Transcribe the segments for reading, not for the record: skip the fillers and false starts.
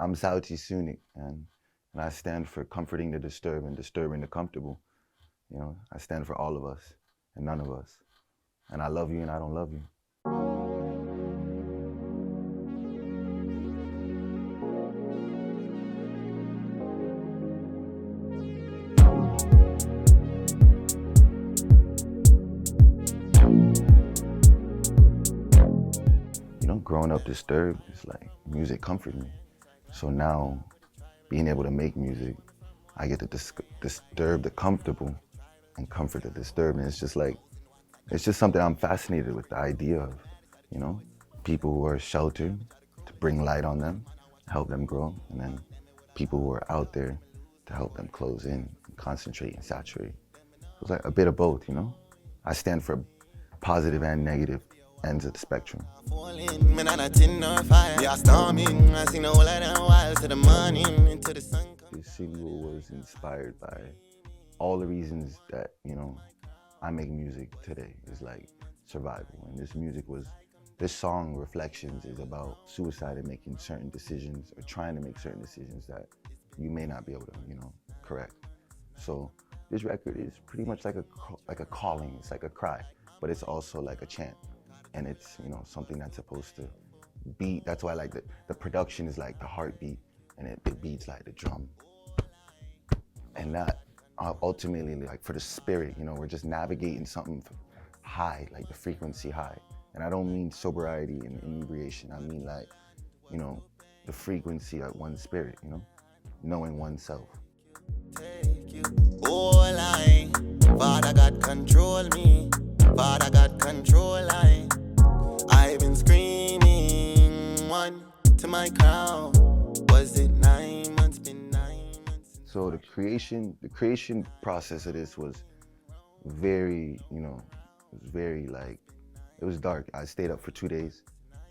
I'm Sawti Sunik, and I stand for comforting the disturbed and disturbing the comfortable. You know, I stand for all of us and none of us. And I love you and I don't love you. You know, growing up disturbed, it's like music comforted me. So now, being able to make music, I get to disturb the comfortable and comfort the disturbed. And it's just like, it's just something I'm fascinated with, the idea of, you know, people who are sheltered, to bring light on them, help them grow, and then people who are out there to help them close in, concentrate and saturate. So it's like a bit of both, you know? I stand for positive and negative ends of the spectrum. This single was inspired by all the reasons that, you know, I make music today. Is like survival. And this song, Reflections, is about suicide and making certain decisions, or trying to make certain decisions that you may not be able to, you know, correct. So this record is pretty much like a calling. It's like a cry, but it's also like a chant. And it's, you know, something that's supposed to beat. That's why, like, the production is like the heartbeat, and it beats like the drum. And that ultimately, like, for the spirit, you know, we're just navigating something high, like the frequency high. And I don't mean sobriety and inebriation. I mean, like, you know, the frequency of one spirit, you know, knowing oneself. Father God control me, Father God control I've been screaming one to my crown. Was it 9 months, been 9 months? So the creation process of this was very, you know, it was very, like, it was dark. I stayed up for 2 days.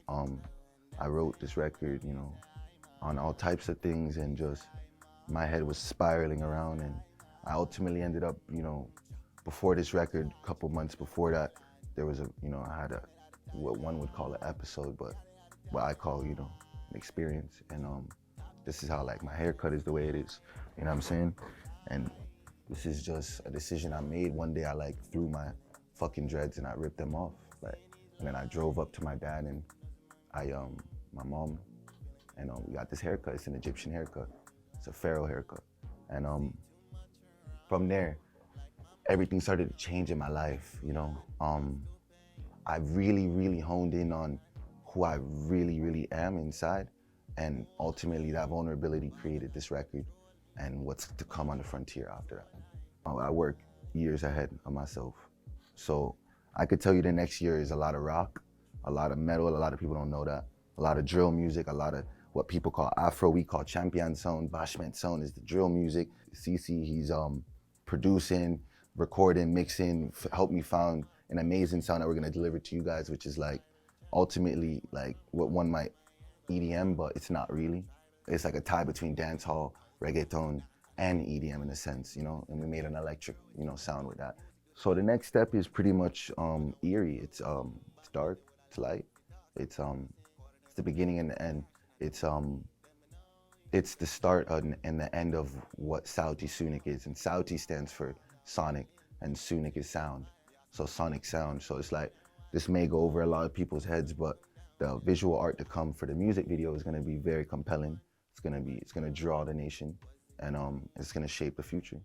I wrote this record, you know, on all types of things, and just my head was spiraling around, and I ultimately ended up, you know, before this record, a couple months before that, there was you know, I had what one would call an episode, but what I call, you know, an experience. And this is how, like, my haircut is the way it is, you know what I'm saying? And this is just a decision I made. One day I, like, threw my fucking dreads and I ripped them off, like, and then I drove up to my dad and my mom, and we got this haircut. It's an Egyptian haircut. It's a pharaoh haircut. And from there, everything started to change in my life, you know. I really honed in on who I really am inside, and ultimately that vulnerability created this record and what's to come on the frontier after that. I work years ahead of myself. So I could tell you the next year is a lot of rock, a lot of metal. A lot of people don't know that. A lot of drill music, a lot of what people call Afro, we call champion sound. Bashment sound is the drill music. CC, he's producing, recording, mixing, helped me found an amazing sound that we're gonna deliver to you guys, which is like ultimately like what one might EDM, but it's not really. It's like a tie between dancehall, reggaeton, and EDM in a sense, you know, and we made an electric, you know, sound with that. So the next step is pretty much eerie. It's dark, it's light, it's the beginning and the end. It's the start and the end of what Sawti Sunik is, and Sawti stands for sonic, and Sunik is sound. So sonic sound. So it's like, this may go over a lot of people's heads, but the visual art to come for the music video is gonna be very compelling. It's gonna draw the nation, and it's gonna shape the future.